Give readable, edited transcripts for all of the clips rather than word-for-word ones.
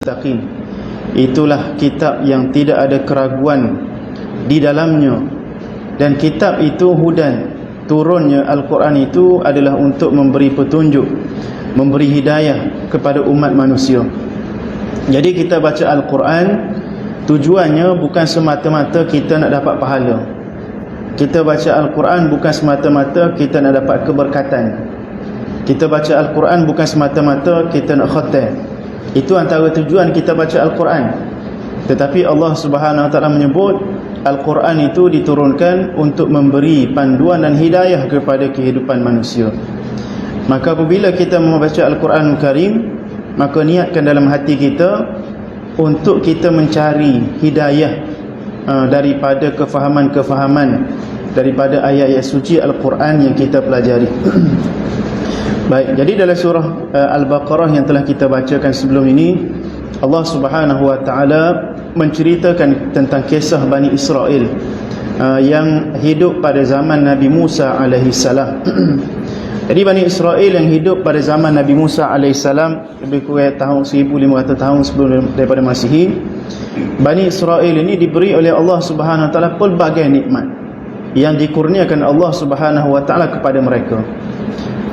mustaqim. Itulah kitab yang tidak ada keraguan di dalamnya, dan kitab itu hudan. Turunnya Al-Quran itu adalah untuk memberi petunjuk, memberi hidayah kepada umat manusia. Jadi kita baca Al-Quran, tujuannya bukan semata-mata kita nak dapat pahala. Kita baca Al-Quran bukan semata-mata kita nak dapat keberkatan. Kita baca Al-Quran bukan semata-mata kita nak khatam. Itu antara tujuan kita baca Al-Quran. Tetapi Allah Subhanahu Wa Taala menyebut Al-Quran itu diturunkan untuk memberi panduan dan hidayah kepada kehidupan manusia. Maka apabila kita membaca Al-Quran Karim, maka niatkan dalam hati kita untuk kita mencari hidayah daripada kefahaman-kefahaman daripada ayat-ayat suci Al-Quran yang kita pelajari. Baik, jadi dalam surah Al-Baqarah yang telah kita bacakan sebelum ini, Allah Subhanahu Wa Taala menceritakan tentang kisah Bani Israel yang hidup pada zaman Nabi Musa alaihi salam. Jadi Bani Israel yang hidup pada zaman Nabi Musa alaihi salam, lebih kurang tahun 1500 tahun sebelum daripada Masihi. Bani Israel ini diberi oleh Allah Subhanahu Wa Taala pelbagai nikmat yang dikurniakan Allah Subhanahu Wa Taala kepada mereka.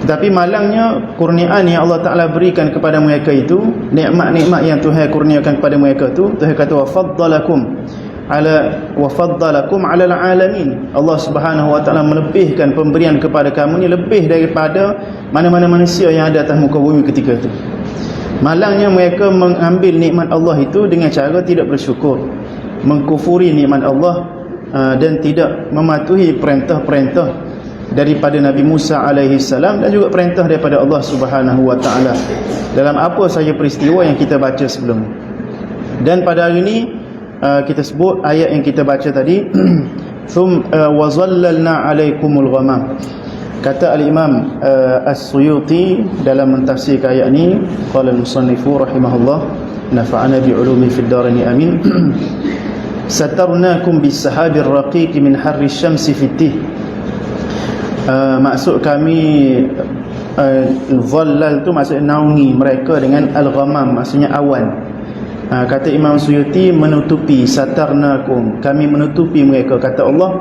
Tetapi malangnya kurniaan yang Allah Ta'ala berikan kepada mereka itu, nikmat-nikmat yang Tuhan kurniakan kepada mereka itu, Tuhan kata wa faddalakum 'alal alamin. Allah Subhanahu Wa Ta'ala melebihkan pemberian kepada kamu ni lebih daripada mana-mana manusia yang ada atas muka bumi ketika itu. Malangnya mereka mengambil nikmat Allah itu dengan cara tidak bersyukur, mengkufuri nikmat Allah dan tidak mematuhi perintah-perintah daripada Nabi Musa alaihi salam dan juga perintah daripada Allah Subhanahu Wa Taala dalam apa sahaja peristiwa yang kita baca sebelum. Dan pada hari ini kita sebut ayat yang kita baca tadi, wa zallalna 'alaikumul ghamam. Kata al-Imam As-Suyuti dalam mentafsir ayat ini, qala al-musannifu rahimahullah, nafa'ana bi'ulumi fid darain amin. Satarnakum bis-sahabir raqiq min harri syamsi fitih. Maksud kami zallal tu maksud naungi mereka dengan al-ghamam, maksudnya awan. Kata Imam Suyuti, menutupi, satarnakum, kami menutupi mereka. Kata Allah,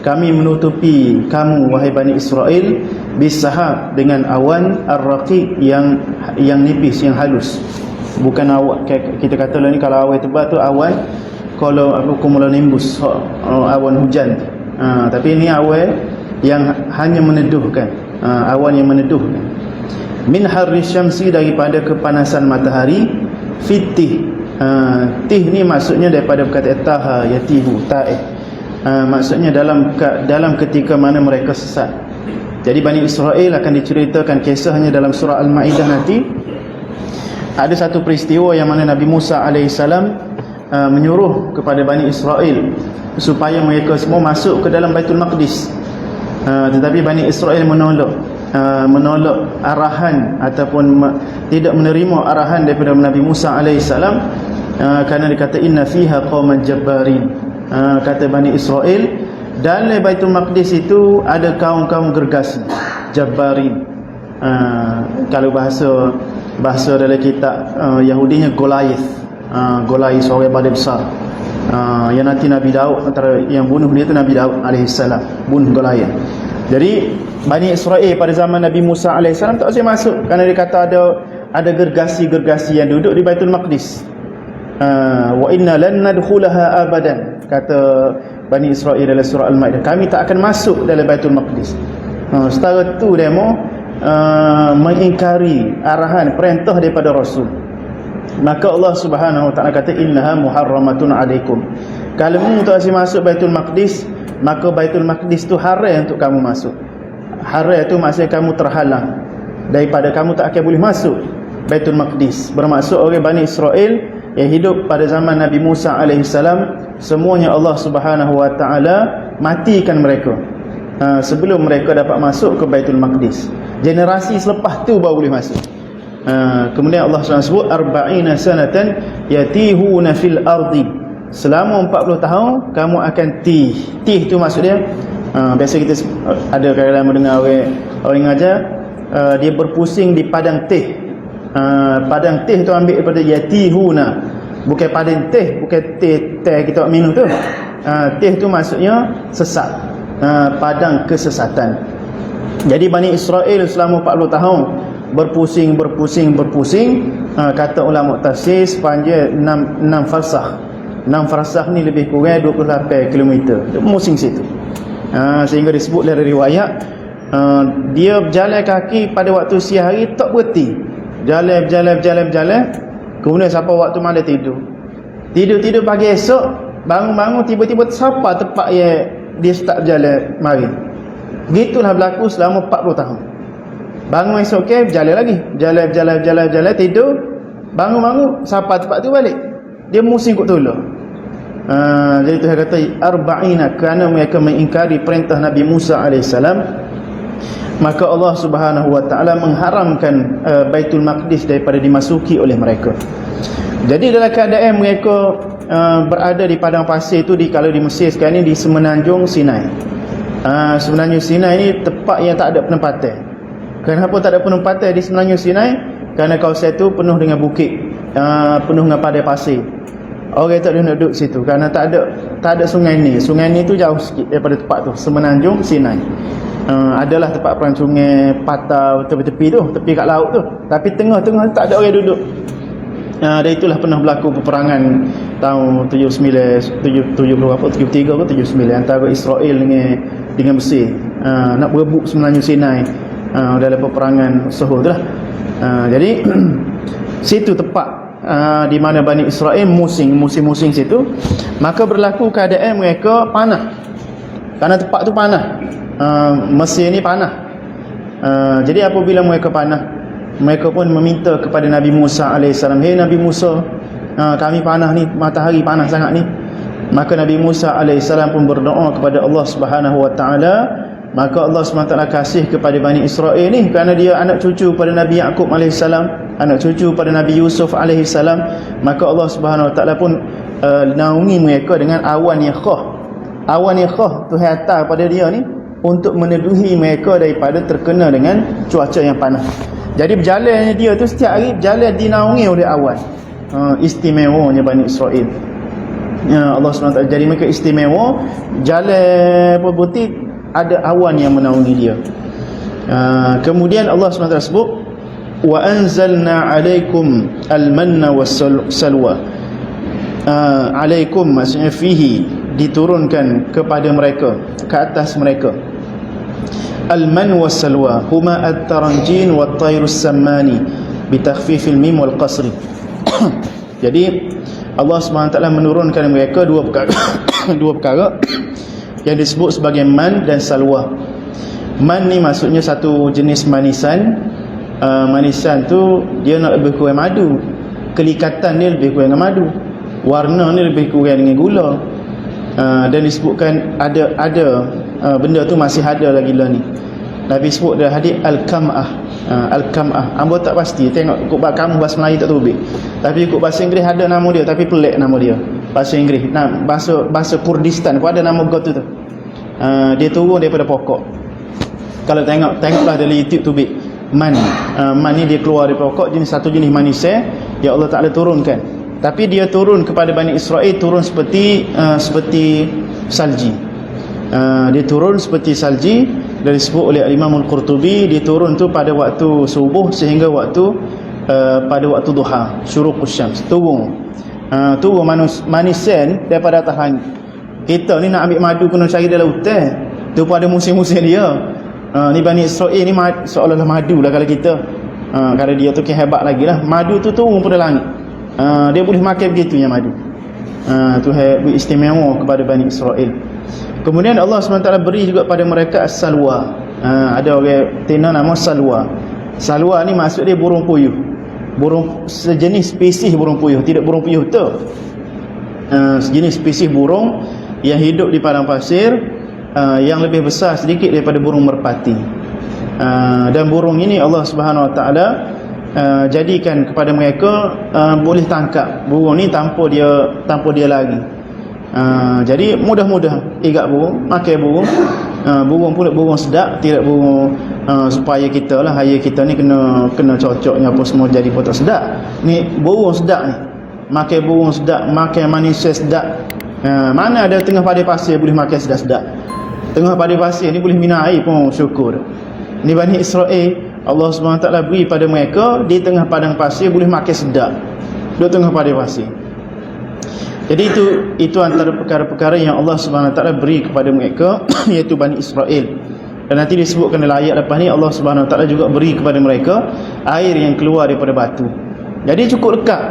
kami menutupi kamu wahai Bani Israel bisahab, dengan awan ar-raqiq yang nipis, yang halus. Bukan awan kita kata lah ni, kalau awan tebal tu awan, kalau cumulonimbus, awan hujan. Tapi ini awan yang hanya meneduhkan, awan yang meneduhkan. Min harri syamsi, daripada kepanasan matahari. Fitih, tih ni maksudnya daripada perkataan taha yatihu, ta'ih, maksudnya dalam ketika mana mereka sesat. Jadi Bani Israel akan diceritakan kisahnya dalam surah Al-Ma'idah nanti. Ada satu peristiwa yang mana Nabi Musa alaihissalam menyuruh kepada Bani Israel supaya mereka semua masuk ke dalam Baitul Maqdis. Tetapi Bani Israel menolak arahan ataupun tidak menerima arahan daripada Nabi Musa alaihissalam, kerana dikata inna fiha qauman jabbarin. Kata Bani Israel, dalam Baitul Maqdis itu ada kaum-kaum gergasi, jabbarin. Kalau bahasa dalam kitab Yahudinya Goliath. Goliath seorang badan besar. Yang nanti Nabi Daud, antara yang bunuh dia tu Nabi Daud alaihissalam, bunuh Goliath. Jadi Bani Israel pada zaman Nabi Musa alaihissalam tak boleh masuk, kerana dia kata ada gergasi-gergasi yang duduk di Baitul Maqdis. Wa inna lan nadkhulaha abadan, kata Bani Israel dalam surah Al-Maidah, kami tak akan masuk dalam Baitul Maqdis. Setara tu demo mengingkari arahan, perintah daripada Rasul. Maka Allah Subhanahu Wa Taala kata innaha muharramatun alaikum. Kalau kamu tak masuk Baitul Maqdis, maka Baitul Maqdis tu haram untuk kamu masuk. Haram itu maksudnya kamu terhalang, daripada kamu tak akan boleh masuk Baitul Maqdis. Bermaksud orang Bani Israel yang hidup pada zaman Nabi Musa alaihissalam, semuanya Allah Subhanahu Wa Taala matikan mereka sebelum mereka dapat masuk ke Baitul Maqdis. Generasi selepas tu baru boleh masuk. Kemudian Allah SWT sebut arba'ina sanatan yatihuna fil ardi, selama 40 tahun kamu akan tih. Tih tu maksud dia, biasa kita ada kadang-kadang mendengar orang ngajar, dia berpusing di padang teh. Padang teh tu ambil daripada yatihuna, bukan padang teh, bukan teh kita minum tu. Teh tu maksudnya sesat, padang kesesatan. Jadi Bani Israel selama 40 tahun berpusing, kata ulama tafsir sepanjang 6 farsakh. 6 farsakh ni lebih kurang 28 km. Dia pusing situ. Sehingga disebut dari riwayat, dia berjalan kaki pada waktu siang hari tak berhenti. Berjalan. Kemudian sampai waktu malam tidur. Tidur pagi esok, bangun tiba-tiba siapa tempat yang dia start berjalan mari. Begitulah berlaku selama 40 tahun. Bangun esok berjalan lagi. Berjalan, tidur. Bangun, siapa tempat tu balik. Dia musing kot tolong. Jadi Tuhan kata arba'ina, kerana mereka mengingkari perintah Nabi Musa AS, maka Allah Subhanahu Wa Taala mengharamkan Baitul Maqdis daripada dimasuki oleh mereka. Jadi dalam keadaan mereka berada di padang pasir itu, kalau di Mesir sekarang ni, di Semenanjung Sinai. Semenanjung Sinai ni tempat yang tak ada penempatan. Kenapa tak ada penempatan di Semenanjung Sinai? Kerana kawasan itu penuh dengan bukit, penuh dengan padang pasir. Orang tak boleh duduk situ kerana tak ada sungai ni. Sungai ni tu jauh sikit daripada tempat tu, Semenanjung Sinai. Adalah tempat perang sungai patah tepi-tepi tu, tepi kat laut tu. Tapi tengah-tengah tak ada orang duduk. Dan itulah pernah berlaku peperangan tahun 73 ke 79 antara Israel dengan Mesir. Nak berebut Semenanjung Sinai dalam peperangan Suhur tu lah. Jadi situ tempat di mana Bani Israel musim situ, maka berlaku keadaan mereka panah. Kerana tempat tu panah. Mesir ni panah. Jadi apabila mereka panah, mereka pun meminta kepada Nabi Musa AS, "Hei Nabi Musa, kami panah ni, matahari panas sangat ni." Maka Nabi Musa AS pun berdoa kepada Allah Subhanahu Wa Taala. Maka Allah SWT kasih kepada Bani Israel ni, kerana dia anak cucu pada Nabi Yaqub AS, anak cucu pada Nabi Yusuf AS. Maka Allah Subhanahu Wa Taala pun naungi mereka dengan awan yang khah. Awan yang khah tu hantar pada dia ni untuk meneduhi mereka daripada terkena dengan cuaca yang panas. Jadi berjalannya dia tu setiap hari berjalan dinaungi oleh awan. Istimewanya Bani Israel. Allah SWT jadi mereka istimewa. Jalan berbuti ada awan yang menaungi dia. Kemudian Allah SWT sebut, wa anzalna alaikum al-manna was-salwa. Alaikum maksudnya fihi, diturunkan kepada mereka, ke atas mereka. Al-man was-salwa huma at-taranjin wat-tayrus sammani bitakhfifil mim wal qasri. Jadi Allah SWT menurunkan mereka dua perkara yang disebut sebagai man dan salwa. Man ni maksudnya satu jenis manisan. Manisan tu dia nak lebih kurang madu. Kelikatan dia lebih kurang dengan madu. Warna ni lebih kurang dengan gula. Dan disebutkan ada benda tu masih ada lagi lah ni. Nabi sebut dalam hadis al-kam'ah. Al-kam'ah. Ambo tak pasti, tengok ikut kamu bahasa Melayu tak terbit. Tapi ikut bahasa Inggeris ada nama dia, tapi pelik nama dia. Bahasa Inggeris. Nah, bahasa Kurdistan pun ada nama god tu. Dia turun daripada pokok. Kalau tengoklah dari YouTube tu bit. Man ni dia keluar dari pokok, satu jenis manusia yang Allah Taala turunkan. Tapi dia turun kepada Bani Israel turun seperti salji. Dia turun seperti salji. Dan disebut oleh Imam Al-Qurtubi, dia turun tu pada waktu subuh sehingga pada waktu duha, syuruqus syams. Turun manusia daripada atas langit. Kita ni nak ambil madu kena cari dalam hutan. Tu pada musim-musim dia. Ni Bani Israel ni seolah-olah madu lah kalau kita. Kalau dia tu hebat lagi lah. Madu tu turun pada langit. Dia boleh makan begitu yang madu. Tu istimewa kepada Bani Israel. Kemudian Allah SWT beri juga pada mereka as-salwa. Ada orang tena nama salwa. Salwa ni maksud dia burung puyuh. Burung sejenis spesies burung puyuh, tidak burung puyuh tu. Sejenis spesies burung yang hidup di padang pasir, yang lebih besar sedikit daripada burung merpati. Dan burung ini Allah Subhanahu Wa Taala jadikan kepada mereka boleh tangkap burung ni tanpa dia lari. Jadi mudah-mudah igat burung, makan burung. Burung pula burung sedap, tidak burung supaya kita lah haya kita ni kena cocoknya apa semua jadi potok sedap. Ni burung sedap ni, makan burung sedap, makan manusia sedap. Mana ada tengah padang pasir boleh makan sedap-sedap. Tengah padang pasir ni boleh minum air pun syukur. Ni Bani Israel, Allah SWT beri pada mereka di tengah padang pasir boleh makan sedap, di tengah padang pasir. Jadi itu antara perkara-perkara yang Allah SWT beri kepada mereka iaitu Bani Israel. Dan nanti disebutkan dalam ayat lepas ni, Allah SWT juga beri kepada mereka air yang keluar daripada batu. Jadi cukup dekat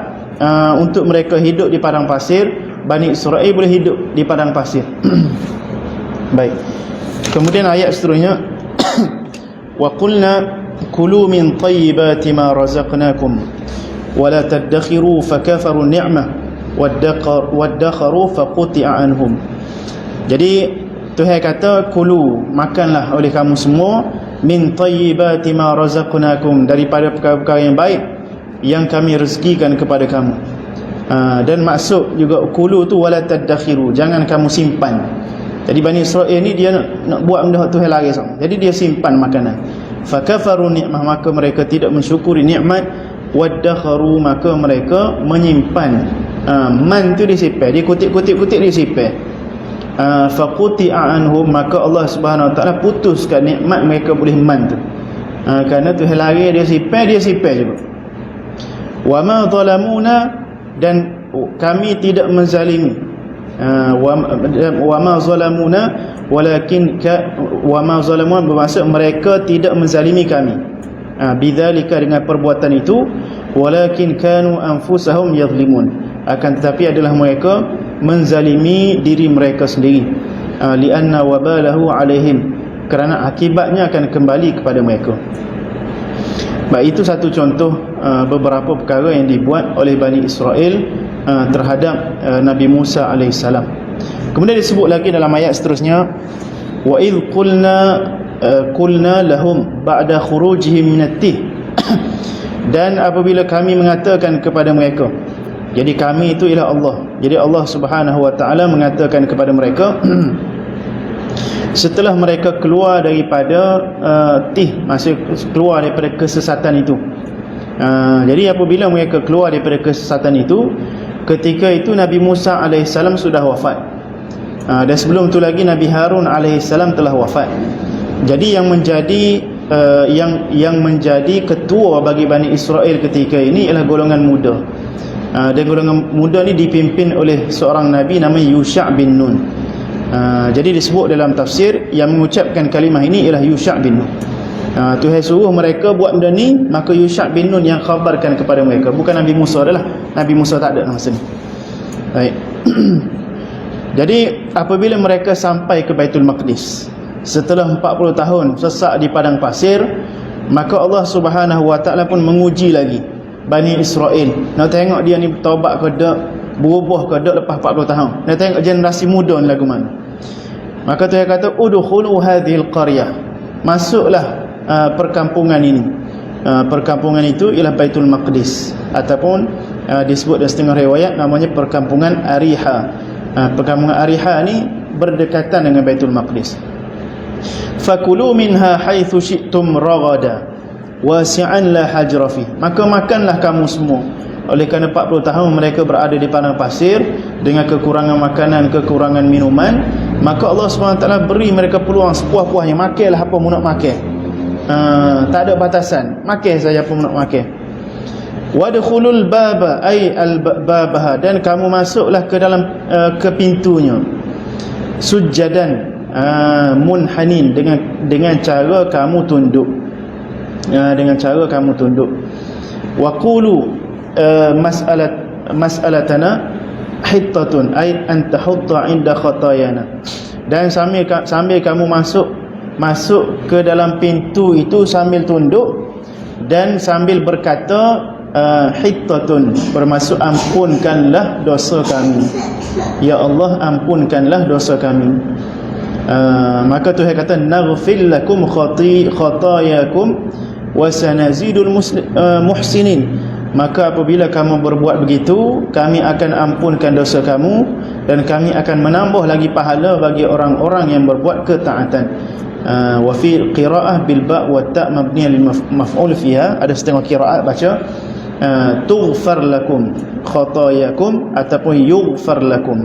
untuk mereka hidup di padang pasir. Bani Israel boleh hidup di padang pasir. Baik. Kemudian ayat seterusnya, wa qulna kulu min tayyibati ma razaqnakum wa la tadakhiru fakafaru ni'mah waddakharu faquti'a anhum. Jadi Tuhan kata, kulu, makanlah oleh kamu semua, min tayyibati ma razaqnakum, daripada perkara-perkara yang baik yang kami rezekikan kepada kamu. Dan maksud juga kulu tu wala tadakhiru, jangan kamu simpan. Jadi Bani Israel ni dia nak buat benda Tuhan larang. Jadi dia simpan makanan. Fakafaru ni'mah, maka mereka tidak mensyukuri nikmat. Waddakharu, maka mereka menyimpan. Man tu disimpan, dia kutip-kutip dia simpan. Faquti'a anhum, maka Allah Subhanahu Wa Taala putuskan nikmat mereka boleh man tu. Kerana Tuhan larang dia simpan juga. Wa ma zalamuna, dan kami tidak menzalimi. Wa ma zalamuna walakin wa ma zalamuna bermaksud mereka tidak menzalimi kami. Bidzalika, dengan perbuatan itu, walakin kanu anfusahum yadhlimun, akan tetapi adalah mereka menzalimi diri mereka sendiri. Lianna wabalahu alaihim, kerana akibatnya akan kembali kepada mereka. Baik, itu satu contoh beberapa perkara yang dibuat oleh Bani Israel terhadap Nabi Musa alaihissalam. Kemudian disebut lagi dalam ayat seterusnya, wa idh qulna lahum ba'da khurujihim minat-tih, dan apabila kami mengatakan kepada mereka, jadi kami itu ialah Allah. Jadi Allah Subhanahu Wa Taala mengatakan kepada mereka setelah mereka keluar daripada tih, maksud keluar daripada kesesatan itu. Jadi apabila mereka keluar daripada kesesatan itu, ketika itu Nabi Musa alaihissalam sudah wafat. Dan sebelum itu lagi Nabi Harun alaihissalam telah wafat. Jadi yang menjadi ketua bagi Bani Israel ketika ini ialah golongan muda. Dan golongan muda ni dipimpin oleh seorang Nabi namanya Yusha' bin Nun. Jadi disebut dalam tafsir yang mengucapkan kalimah ini ialah Yusha' bin Nun. Tuhan suruh mereka buat benda ni, maka Yusha' bin Nun yang khabarkan kepada mereka, bukan Nabi Musa adalah. Nabi Musa tak ada masa ni. Baik. Jadi apabila mereka sampai ke Baitul Maqdis setelah 40 tahun sesak di padang pasir, maka Allah Subhanahu Wa Taala pun menguji lagi Bani Israel. Nak tengok dia ni bertaubat ke tak, berubah ke tak lepas 40 tahun. Nak tengok generasi muda ni lagu mana. Maka Tuhan kata, udkhulu hadhil qaryah, masuklah perkampungan ini. Perkampungan itu ialah Baitul Maqdis, ataupun disebut dalam setengah riwayat namanya perkampungan Ariha. Perkampungan Ariha ni berdekatan dengan Baitul Maqdis. Fakulu minha haitsu syi'tum ragada wasi'an la hajra fi, maka makanlah kamu semua. Oleh kerana 40 tahun mereka berada di padang pasir dengan kekurangan makanan, kekurangan minuman, maka Allah SWT beri mereka peluang sepuas-puasnya. Makanlah apa mu nak makan. Tak ada batasan, makan saja apa mu nak makan. Wadkhulul baba ay al-babaha, dan kamu masuklah ke dalam ke pintunya. Sujjadan munhanin, dengan cara kamu tunduk. Dengan cara kamu tunduk. Wa qulu mas'alatana hittatun ay an tahutta inda khatayana, dan sambil kamu masuk ke dalam pintu itu sambil tunduk dan sambil berkata hittatun, bermaksud ampunkanlah dosa kami, ya Allah ampunkanlah dosa kami. Maka Tuhan kata, naghfir lakum khatayakum wa sanazidul muhsinin, maka apabila kamu berbuat begitu, kami akan ampunkan dosa kamu dan kami akan menambah lagi pahala bagi orang-orang yang berbuat ketaatan. Wa fi qiraah bil ba' wa ta' mabniyan lil maf'ul fiha, ada setengah qiraat baca tughfar lakum khatayakum ataupun yughfar lakum.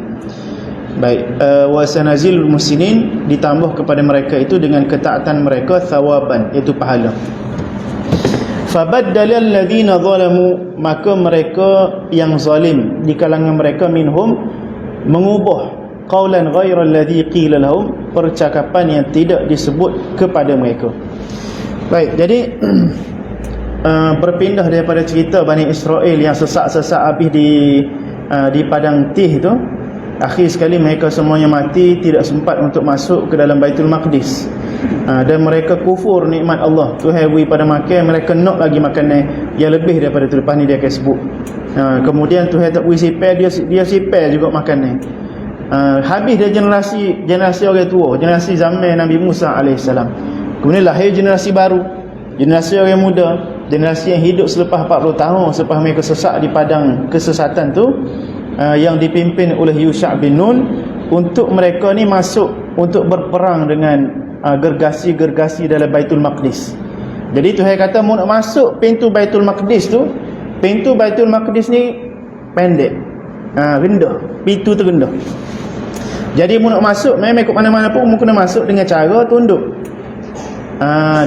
Baik, wa sanazilul muslimin, ditambah kepada mereka itu dengan ketaatan mereka thawaban, iaitu pahala. Fabaddala alladhina zalamu, maka mereka yang zalim di kalangan mereka minhum mengubah qaulan ghairal ladzi qila lahum, percakapan yang tidak disebut kepada mereka. Baik, jadi berpindah daripada cerita Bani Israel yang sesak-sesak habis di padang Tih tu. Akhir sekali mereka semuanya mati, tidak sempat untuk masuk ke dalam Baitul Maqdis. Dan mereka kufur nikmat Allah. Tuhan beri pada makan, mereka nak lagi makanan yang lebih daripada tu. Lepas ni dia akan sebut. Kemudian Tuhan tak beri sipar, dia sipar juga makanan. Habis dia generasi orang tua, generasi zaman Nabi Musa AS. Kemudian lahir generasi baru, generasi orang muda, generasi yang hidup selepas 40 tahun selepas mereka sesak di padang kesesatan tu, yang dipimpin oleh Yusha' bin Nun, untuk mereka ni masuk untuk berperang dengan gergasi-gergasi dalam Baitul Maqdis. Jadi Tuhan kata mau nak masuk pintu Baitul Maqdis tu, pintu Baitul Maqdis ni pendek, rendah, pintu tu rendah. Jadi mau nak masuk, memang ikut mana-mana pun mu kena masuk dengan cara tunduk.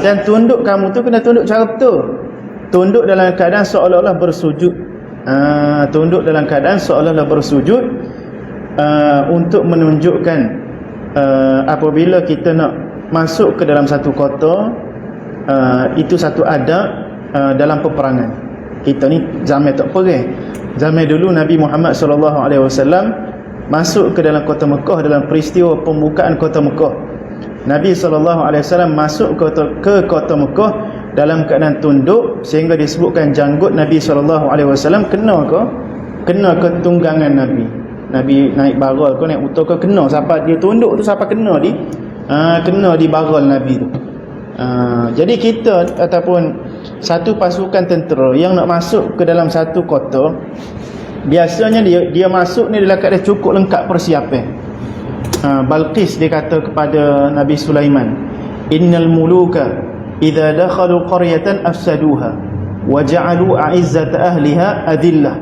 Dan tunduk kamu tu kena tunduk cara betul. Tunduk dalam keadaan seolah-olah bersujud. Tunduk dalam keadaan seolah-olah bersujud, untuk menunjukkan apabila kita nak masuk ke dalam satu kota, itu satu adab dalam peperangan. Kita ni zaman tak perang. Zaman dulu Nabi Muhammad SAW masuk ke dalam kota Mekah dalam peristiwa pembukaan kota Mekah. Nabi SAW masuk ke kota Mekah dalam keadaan tunduk, sehingga disebutkan janggut Nabi SAW kena ke tunggangan Nabi. Nabi naik baral ke naik motor ke kena, siapa dia tunduk tu siapa kena di baral Nabi tu. Jadi kita ataupun satu pasukan tentera yang nak masuk ke dalam satu kota, biasanya dia masuk ni dalam keadaan cukup lengkap persiapan. Balqis dia kata kepada Nabi Sulaiman, innal muluka idza dakhalu qaryatan afsaduha wa ja'alu a'izzata ahliha adillah.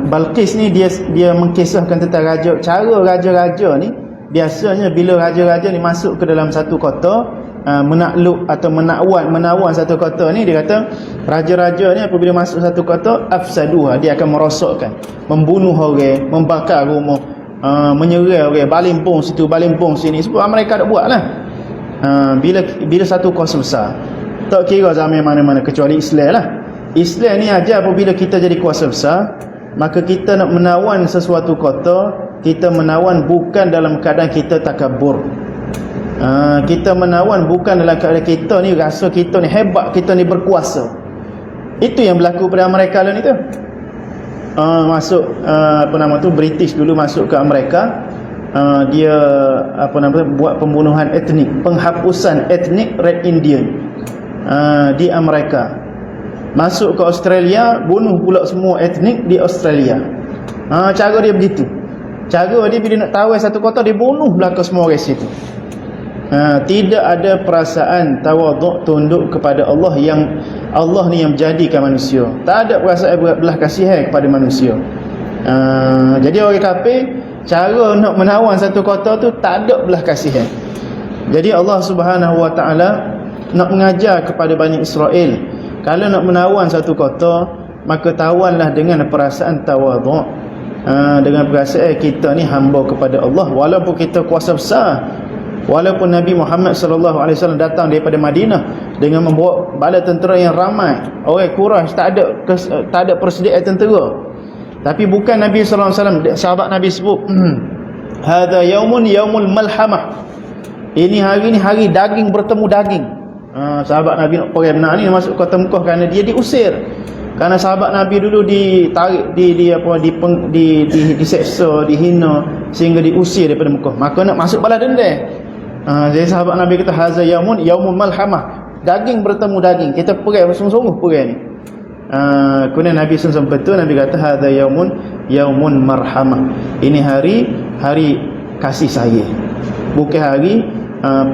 Balqis ni dia mengkisahkan tentang cara raja-raja ni. Biasanya bila raja-raja ni masuk ke dalam satu kota, menakluk atau menawan satu kota ni, dia kata raja-raja ni apabila masuk satu kota afsaduha, dia akan merosakkan, membunuh orang, membakar rumah, menyerang orang, balimpung situ, balimpung sini. Sebab mereka tak buat lah. Bila satu kuasa besar, tak kira zaman mana-mana kecuali Islam lah. Islam ni ajar apabila kita jadi kuasa besar, maka kita nak menawan sesuatu kota, kita menawan bukan dalam keadaan kita takabur. Kita menawan bukan dalam keadaan kita ni rasa kita ni hebat, kita ni berkuasa. Itu yang berlaku pada mereka lain itu. British dulu masuk ke Amerika. Dia buat pembunuhan etnik, penghapusan etnik Red Indian di Amerika. Masuk ke Australia, bunuh pula semua etnik di Australia. Cara dia begitu. Cara dia bila nak tawai satu kota, dia bunuh belaka semua orang situ. Tidak ada perasaan tawaduk, tunduk kepada Allah, yang Allah ni yang menjadikan manusia. Tak ada perasaan belah kasihan kepada manusia. Jadi orang kafir, cara nak menawan satu kota tu tak ada belah kasihan. Jadi Allah Subhanahu Wa Taala nak mengajar kepada Bani Israel, kalau nak menawan satu kota, maka tawanlah dengan perasaan tawaduk, dengan perasaan kita ni hamba kepada Allah. Walaupun kita kuasa besar, walaupun Nabi Muhammad SAW datang daripada Madinah dengan membawa bala tentera yang ramai, orang Quraisy tak ada persediaan tentera, tapi bukan Nabi SAW, sahabat Nabi sebut hadza yaumul malhamah, ini hari ni hari daging bertemu daging. Sahabat Nabi nak pergi benar ni masuk kota Mekah kerana dia diusir. Kerana sahabat Nabi dulu ditarik, diseksa, dihina sehingga diusir daripada Mekah. Maka nak masuk balas dendam. Jadi sahabat Nabi kata haza yaumul malhamah, daging bertemu daging. Kita pergi sungguh-sungguh pergi ni. Kemudian Nabi SAW betul, Nabi kata hadza yaumun marhamah. Ini hari kasih sayang. Bukan hari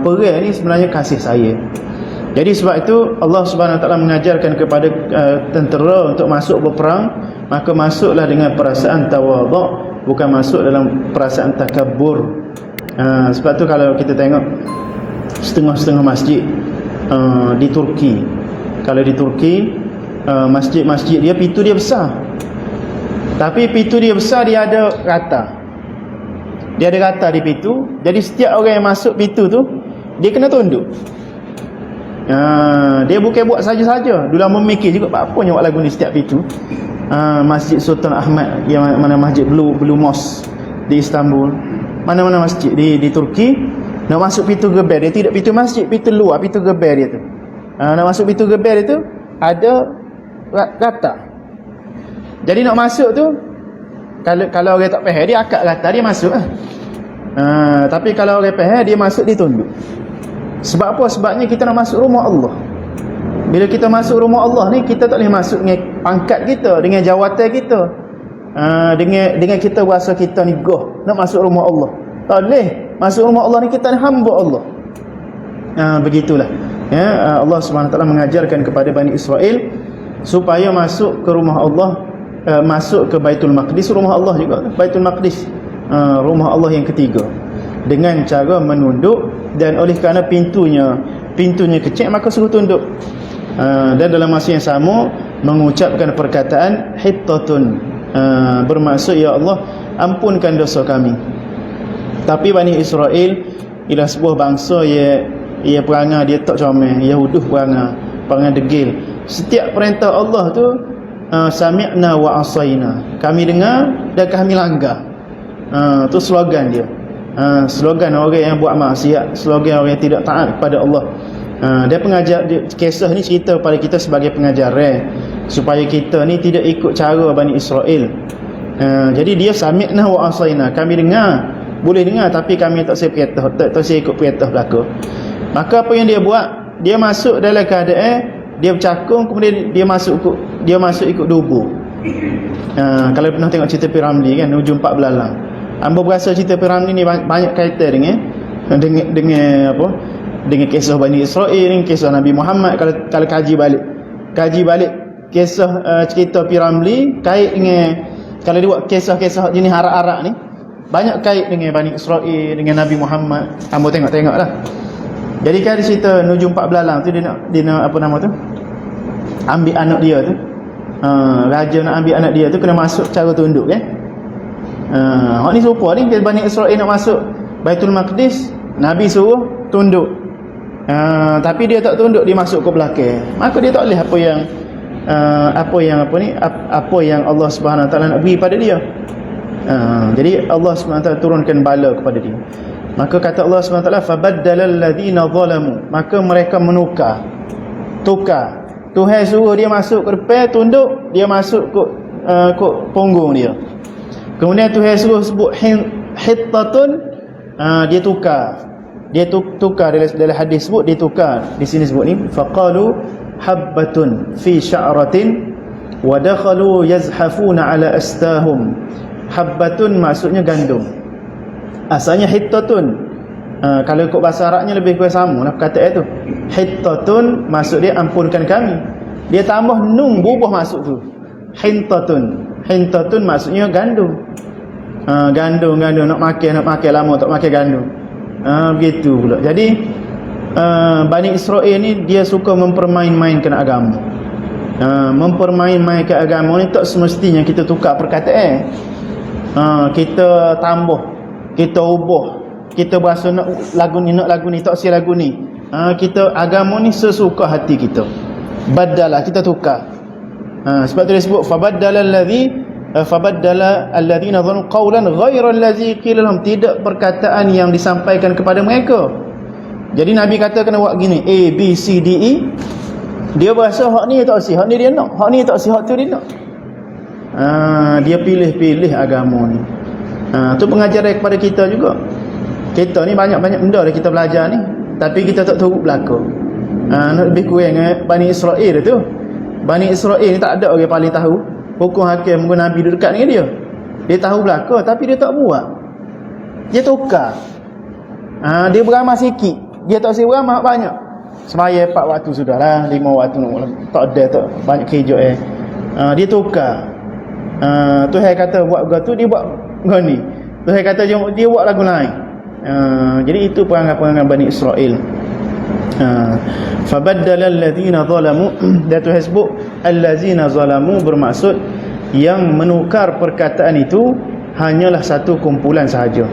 perang ni sebenarnya kasih sayang. Jadi sebab itu Allah Subhanahu Wa Taala mengajarkan kepada tentera untuk masuk berperang, maka masuklah dengan perasaan tawaduk, bukan masuk dalam perasaan takabur. Sebab tu kalau kita tengok setengah-setengah masjid di Turki, kalau di Turki masjid-masjid dia pintu dia besar, tapi pintu dia besar dia ada rata. Dia ada rata di pintu. Jadi setiap orang yang masuk pintu tu dia kena tunduk. Dia bukan buat saja-saja, dia memikir juga apa yang buat lagu ni setiap pintu. Masjid Sultan Ahmad, yang mana masjid Blue Mosque di Istanbul, mana-mana masjid di Turki, nak masuk pintu geber dia tidak pintu masjid, pintu luar, pintu geber dia tu. Nak masuk pintu geber dia tu ada rata. Jadi nak masuk tu, kalau orang tak faham dia akad rata dia masuk lah. Tapi kalau orang faham dia masuk dia tunduk. Sebab apa? Sebabnya kita nak masuk rumah Allah. Bila kita masuk rumah Allah ni, kita tak boleh masuk dengan pangkat kita, dengan jawatan kita, dengan kita rasa kita ni goh nak masuk rumah Allah. Tak boleh. Masuk rumah Allah ni kita ni hamba Allah. Begitulah. Allah SWT mengajarkan kepada Bani Israel supaya masuk ke rumah Allah, masuk ke Baitul Maqdis, rumah Allah juga, Baitul Maqdis, rumah Allah yang ketiga, dengan cara menunduk. Dan oleh kerana pintunya kecil, maka suruh tunduk. Dan dalam masa yang sama mengucapkan perkataan hittatun, bermaksud ya Allah ampunkan dosa kami. Tapi Bani Israel ialah sebuah bangsa ia perangai dia tak comel, Yahuduh perangai degil. Setiap perintah Allah tu sami'na wa asaina, kami dengar dan kami langgar. Tu slogan dia. Slogan orang yang buat maksiat, slogan orang yang tidak taat kepada Allah. Dia pengajar, kisah ni cerita kepada kita sebagai pengajaran supaya kita ni tidak ikut cara Bani Israel. Jadi dia sami'na wa asaina, kami dengar, boleh dengar tapi kami tak seperintah, tak ikut perintah belaka. Maka apa yang dia buat, dia masuk dalam keadaan dia bercakung, kemudian dia masuk ikut dubur. Kalau pernah tengok cerita Piramli kan, hujung 4 belalang, hamba berasa cerita Piramli ni banyak kaitan dengan apa, dengan kisah Bani Israel, dengan kisah Nabi Muhammad. Kalau kaji balik kisah cerita Piramli, kait dengan, kalau dia buat kisah-kisah jenis arak-arak ni, banyak kait dengan Bani Israel, dengan Nabi Muhammad. Hamba tengok lah. Jadi kan cerita Nujum 4 belalang tu, dia nak apa nama tu, ambil anak dia tu, raja nak ambil anak dia tu, kena masuk cara tunduk kan. Hak ni serupa ni, Bani Israel nak masuk Baitul Maqdis, Nabi suruh tunduk. Tapi dia tak tunduk, dia masuk ke belakang. Maka dia tak boleh apa yang Allah Subhanahu Wa Taala nak beri pada dia. Jadi Allah Subhanahu Wa Taala turunkan bala kepada dia. Maka kata Allah Subhanahu Wa Taala, fabaddalal ladzina zalamu, maka mereka tukar. Tuhan suruh dia masuk ke depan tunduk, dia masuk ke punggung dia. Kemudian Tuhan suruh sebut hittatun, dia tukar. Dia tukar dalam hadis sebut dia tukar. Di sini sebut ni faqalu habbatun fi sya'ratin wa dakhalu yazhafuna ala astahum. Habbatun maksudnya gandum. Asalnya hittatun. Kalau ikut bahasa Arabnya lebih kurang sama lah perkataan itu. Hittatun maksud dia ampunkan kami. Dia tambah nun berubah masuk tu. Hintatun maksudnya gandum. Gandum nak makan lama tak makan gandum. Begitu pula. Jadi Bani Israel ni dia suka mempermain-mainkan agama. Mempermain-mainkan agama ni tak semestinya kita tukar perkataan. Kita tambah, kita ubah, kita berasa nak lagu ni tak si lagu ni. Kita agama ni sesuka hati kita. Badalah, kita tukar. Sebab tu dia sebut fabaddala alladhina dhannu qawlan ghayra allazi qila lahum, tidak perkataan yang disampaikan kepada mereka. Jadi Nabi kata kena buat gini, A B C D E, dia berasa hak ni tak si, hak ni dia nak, hak ni tak si, hak tu dia nak. Dia pilih-pilih agama ni. Tu pengajaran kepada kita juga. Kita ni banyak-banyak benda dah kita belajar ni, tapi kita tak tahu belaka. Lebih kurang Bani Israel tu, Bani Israel ni tak ada orang paling tahu hukum hakim guna Nabi dekat dengan dia. Dia tahu belaka tapi dia tak buat. Dia tukar. Dia beramal sikit, dia tak usah beramal banyak. Semaya 4 waktu sudahlah, 5 waktu tak ada, tak banyak kerja dia tukar. Tuhan kata buat begitu, dia buat begini. Tuhan kata dia buat lagu lain. Jadi itu perangai-perangai Bani Israel. Fabaddala allazina zalamu, dan Tuhan sebut allazina zalamu bermaksud yang menukar perkataan itu hanyalah satu kumpulan sahaja,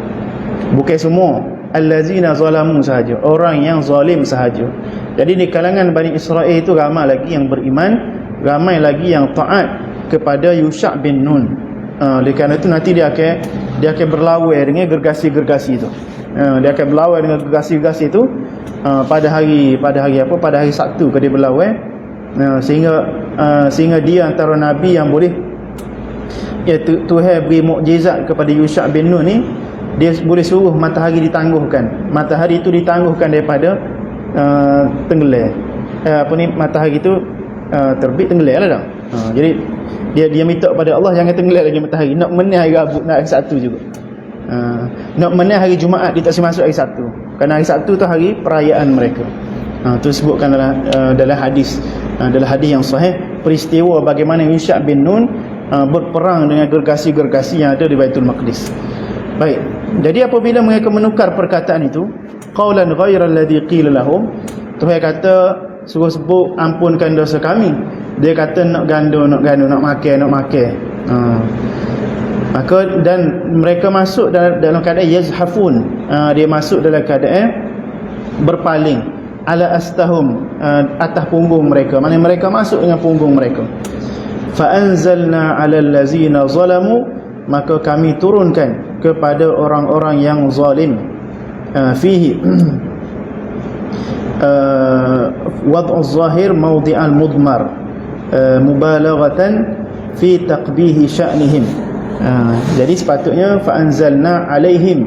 bukan semua. Allazina zalamu sahaja, orang yang zalim sahaja. Jadi di kalangan Bani Israel itu ramai lagi yang beriman, ramai lagi yang taat kepada Yusha' bin Nun. Oleh kerana itu nanti dia akan berlawan dengan gergasi-gergasi itu. Dia akan berlawan dengan gergasi-gergasi itu pada hari Sabtu dia berlawan. Sehingga dia antara nabi yang boleh Tuhan beri mukjizat kepada Yusha' bin Nun ni, dia boleh suruh matahari ditangguhkan. Matahari itu ditangguhkan daripada tenggelam. Matahari itu terbit tenggelam lah dah. Jadi dia minta pada Allah jangan tenggelam lagi matahari. Nak menang hari Rabu, nak hari Sabtu juga. Nak menang hari Jumaat, dia tak boleh masuk hari Sabtu. Kerana hari Sabtu tu hari perayaan mereka. Itu disebutkan dalam hadis. Dalam hadis yang sahih, peristiwa bagaimana Yusha' bin Nun berperang dengan gergasi-gergasi yang ada di Baitul Maqdis. Baik. Jadi apabila mereka menukar perkataan itu, qaulan ghairal ladzi qila lahum, Tuhan kata suruh sebut ampunkan dosa kami. Dia kata nak gandu, nak makan. Maka dan mereka masuk dalam keadaan yazhafun. Dia masuk dalam keadaan berpaling ala astahum, atas punggung mereka. Maksudnya mereka masuk dengan punggung mereka. Fa anzalna 'alal ladzina zalamu, maka kami turunkan kepada orang-orang yang zalim fihi wad'u zahir mawdi'al mudmar mubalaghatan fi taqbihi sya'nihim. Jadi sepatutnya fa anzalna 'alaihim,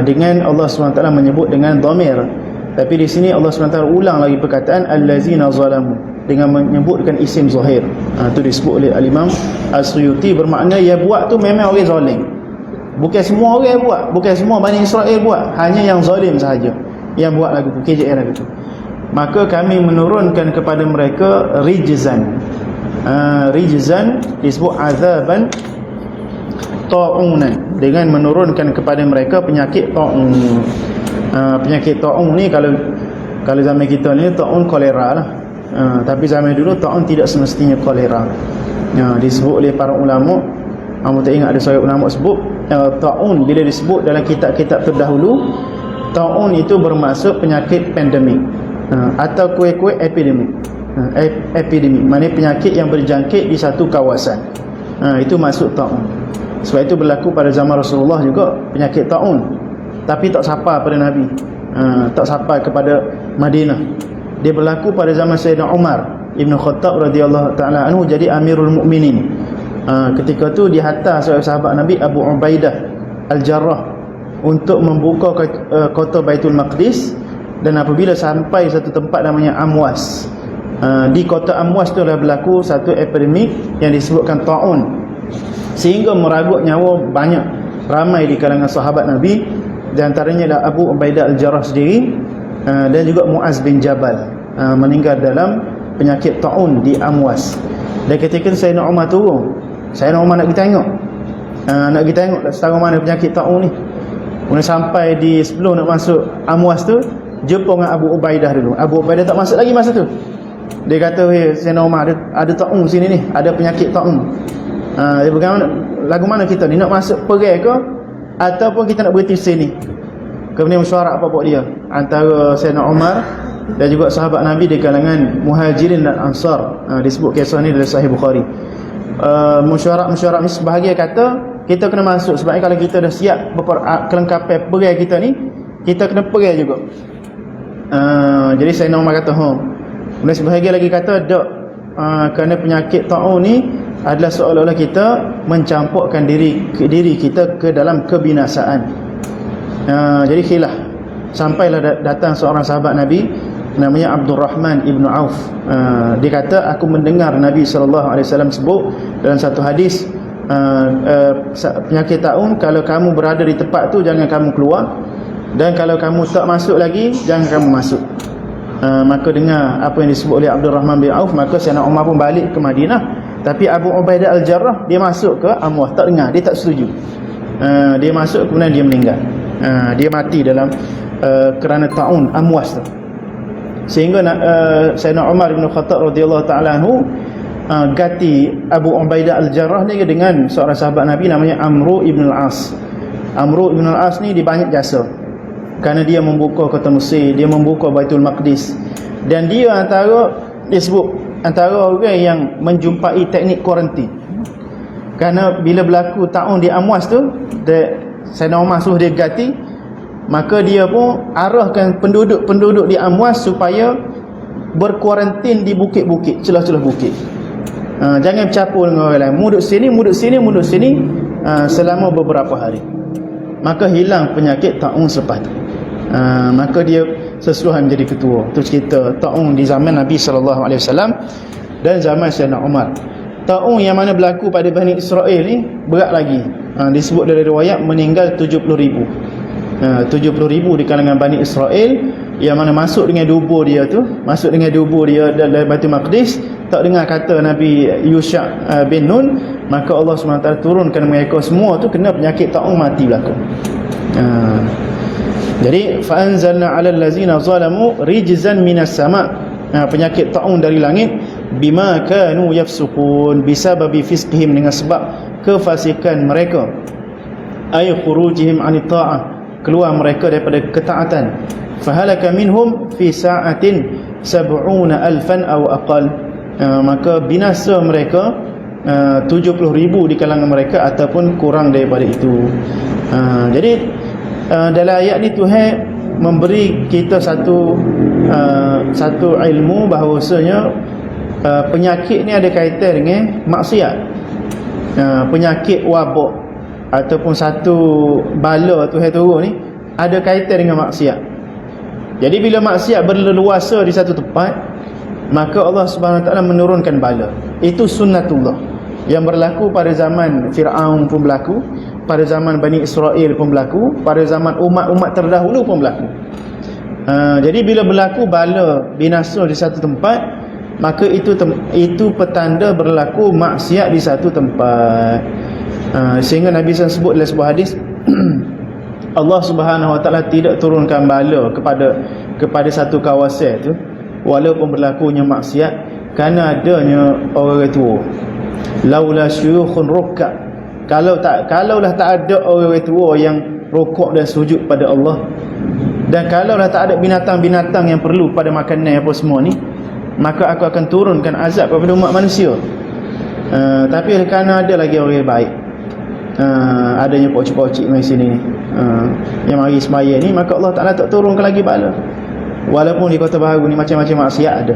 dengan Allah SWT menyebut dengan dhamir, tapi di sini Allah SWT ulang lagi perkataan allazina zalamu dengan menyebutkan isim zahir. Itu disebut oleh Al-Imam As-Suyuti, bermakna yang buat tu memang orang zalim. Bukan semua orang buat, bukan semua Bani Israel buat, hanya yang zalim sahaja yang buat lagu tu, KJR lagu tu. Maka kami menurunkan kepada mereka rijzan. Rijzan disebut azaban ta'unan, dengan menurunkan kepada mereka penyakit ta'un. Penyakit ta'un ni kalau zaman kita ni ta'un kolera lah. Tapi zaman dulu ta'un tidak semestinya kolera. Disebut oleh para ulama, tak ingat ada seorang ulama sebut ta'un bila disebut dalam kitab-kitab terdahulu, ta'un itu bermaksud penyakit pandemik atau kuih-kuih epidemik. Epidemik maknanya penyakit yang berjangkit di satu kawasan. Itu maksud ta'un. Sebab itu berlaku pada zaman Rasulullah juga penyakit ta'un, tapi tak sampai pada Nabi, tak sampai kepada Madinah. Dia berlaku pada zaman Sayyidina Umar Ibn Khattab radhiyallahu ta'ala anhu jadi Amirul Mukminin. Ketika tu dihantar seorang sahabat Nabi, Abu Ubaidah Al-Jarrah, untuk membuka kota Baitul Maqdis. Dan apabila sampai satu tempat namanya Amwas, di kota Amwas tu dah berlaku satu epidemik yang disebutkan ta'un, sehingga meragut nyawa banyak ramai di kalangan sahabat Nabi. Di antaranya adalah Abu Ubaidah Al-Jarrah sendiri, dan juga Muaz bin Jabal meninggal dalam penyakit ta'un di Amwas. Dan ketika Sayyidina Umar turun, Sayyidina Umar nak pergi tengok, setara mana penyakit ta'un ni. Kemudian sampai di sebelum nak masuk Amwas tu, jumpa dengan Abu Ubaidah dulu. Abu Ubaidah tak masuk lagi masa tu. Dia kata, Sayyidina Umar, ada ta'un sini ni, ada penyakit ta'un. Dia bagaimana, lagu mana kita ni, nak masuk pergi ke ataupun kita nak berhenti sini? Kemudian mesyuarat apa buat dia antara Sayyidina Umar dan juga sahabat Nabi di kalangan Muhajirin dan Ansar. Disebut kisah ni dalam Sahih Bukhari. Mesyuarat ni sebahagian kata kita kena masuk, sebab kalau kita dah siap kelengkapan perai kita ni, kita kena perai juga. Jadi Sayyidina Umar kata kemudian sebahagian lagi kata tak, kerana penyakit ta'un ni adalah seolah-olah kita mencampurkan diri kita ke dalam kebinasaan. Jadi khilaf. Sampailah datang seorang sahabat Nabi namanya Abdul Rahman ibn Auf. Dia kata, aku mendengar Nabi SAW sebut dalam satu hadis, penyakit taun, kalau kamu berada di tempat tu jangan kamu keluar, dan kalau kamu tak masuk lagi jangan kamu masuk. Maka dengar apa yang disebut oleh Abdul Rahman bin Auf, maka Sayyidina Umar pun balik ke Madinah. Tapi Abu Ubaidah Al-Jarrah, dia masuk ke Amwah, tak dengar, dia tak setuju. Dia masuk, kemudian dia meninggal. Dia mati dalam kerana taun amwas tu. Sehingga Sayyidina Umar bin Khattab radhiyallahu ta'ala anhu ganti Abu Ubaidah Al-Jarrah ni dengan seorang sahabat Nabi namanya Amru ibn Al-As. Amru ibn Al-As ni dia banyak jasa, kerana dia membuka kota Mesir, dia membuka Baitul Maqdis, dan dia disebut antara orang yang menjumpai teknik kuarantin. Kerana bila berlaku taun di Amwas tu, Sayyidina Umar suruh dia ganti, maka dia pun arahkan penduduk-penduduk di Amwas supaya berkuarantin di bukit-bukit, celah-celah bukit. Jangan bercampur dengan orang lain, muduk sini selama beberapa hari. Maka hilang penyakit taun selepas tu. Maka dia sesuai menjadi ketua. Itu cerita taun di zaman Nabi SAW dan zaman Sayyidina Umar. Taun yang mana berlaku pada Bani Israel ni berat lagi. Disebut dari riwayat meninggal 70,000. 70,000 di kalangan Bani Israel, yang mana masuk dengan dubur dia dalam Baitul Maqdis, tak dengar kata Nabi Yusha bin Nun, maka Allah SWT turunkan mereka semua tu kena penyakit taun, mati berlaku. Jadi fa anzalna 'alal ladzina zalamu rijzan minas sama', penyakit taun dari langit, bima kanu yafsukun, bisababi fisqihim, dengan sebab kefasikan mereka, ay khurujihim 'anit ta'ah, keluar mereka daripada ketaatan. Fahalaka minhum fi sa'atin 70,000 aw aqal, maka binasa mereka 70,000 di kalangan mereka ataupun kurang daripada itu. Jadi dalam ayat ni Tuhan memberi kita satu ilmu bahawasanya penyakit ni ada kaitan dengan maksiat. Penyakit wabak ataupun satu bala Tuhan turun ni ada kaitan dengan maksiat. Jadi bila maksiat berleluasa di satu tempat, maka Allah Subhanahu Wa Taala menurunkan bala. Itu sunnatullah yang berlaku pada zaman Fir'aun pun berlaku, pada zaman Bani Israel pun berlaku, pada zaman umat-umat terdahulu pun berlaku. Jadi bila berlaku bala binasa di satu tempat, maka itu petanda berlaku maksiat di satu tempat. Sehingga Nabi SAW sebut dalam sebuah hadis, Allah Subhanahu Wa Taala tidak turunkan bala kepada satu kawasan tu walaupun berlakunya maksiat, kerana adanya orang tua. Laula syuyukhun rukka, kalaulah tak ada orang tua yang rukuk dan sujud pada Allah, dan kalaulah tak ada binatang-binatang yang perlu pada makanan apa semua ni, maka aku akan turunkan azab kepada umat manusia. Tapi kerana ada lagi orang baik, adanya pocik-pocik mai sini ni, yang mari semaya ni, maka Allah Ta'ala tak turunkan lagi bala. Walaupun di Kota Baru ni macam-macam maksiat ada,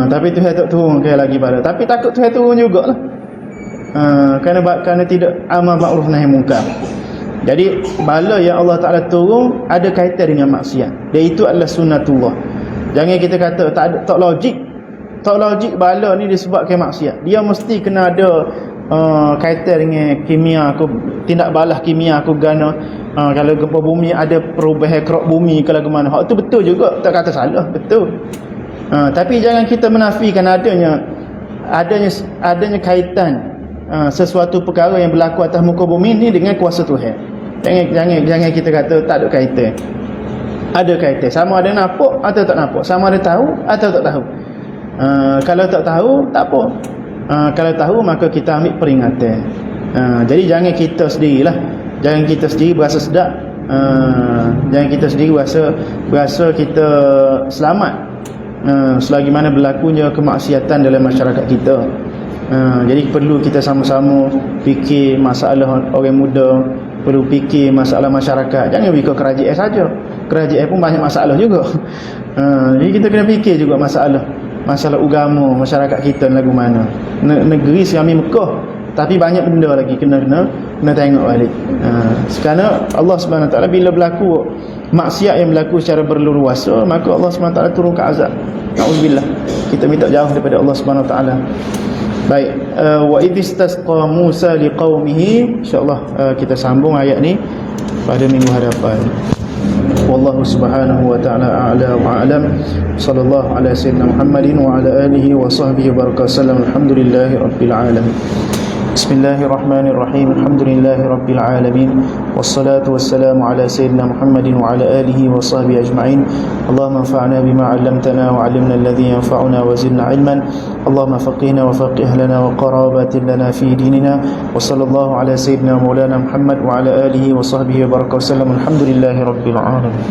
tapi Tuhan tak turunkan lagi bala. Tapi takut Tuhan turun jugalah, kerana tidak amal ma'ruf nahi munkar. Jadi bala yang Allah Ta'ala turun ada kaitan dengan maksiat, dan itu adalah sunnatullah. Jangan kita kata tak logik. Tak logik bala ni disebabkan maksiat. Dia mesti kena ada kaitan dengan kimia, aku tindak balas kimia aku gana. Kalau gempa bumi ada perubahan kerak bumi kalau ke mana, hak tu betul juga, tak kata salah, betul. Tapi jangan kita menafikan adanya kaitan sesuatu perkara yang berlaku atas muka bumi ni dengan kuasa Tuhan. Jangan kita kata tak ada kaitan. Ada kaitan, sama ada nampak atau tak nampak, sama ada tahu atau tak tahu. Kalau tak tahu tak apa, kalau tahu maka kita ambil peringatan. Jadi jangan kita sendirilah, jangan kita sendiri berasa sedap, jangan kita sendiri berasa kita selamat selagi mana berlakunya kemaksiatan dalam masyarakat kita. Jadi perlu kita sama-sama fikir masalah orang muda, perlu fikir masalah masyarakat. Jangan fikir kerajaan saja, kerajaan pun banyak masalah juga. Jadi kita kena fikir juga masalah agama masyarakat kita lagu mana. Negeri kami Mekah, tapi banyak benda lagi kena tengok balik. Sekarang Allah Subhanahu Wa Taala bila berlaku maksiat yang berlaku secara berleluasa, maka Allah SWT turunkan azab. Na'udzubillah. Kita minta jauh daripada Allah SWT. Baik, wa idistasqa Musa liqaumihi, insyaallah kita sambung ayat ni pada minggu hadapan. Wallahu subhanahu wa ta'ala a'la wa a'lam. Sallallahu ala sayyidina Muhammadin wa ala alihi wa sahbihi wa barakatuh. Alhamdulillahi rabbil alamin. Bismillahirrahmanirrahim. Alhamdulillahi rabbil alamin. Wassalatu wassalamu ala sayyidina Muhammadin wa ala alihi wa sahbihi ajma'in. Allahumma anfa'na bima 'allamtana wa 'allimna alladhi yanfa'una wa zidna 'ilman. Allahumma faqihna wa faqih lana wa qarabatin lana fi dinina. Wa sallallahu ala sayyidina maulana Muhammad wa ala alihi wa sahbihi wa barakatuh. Alhamdulillahi rabbil alamin.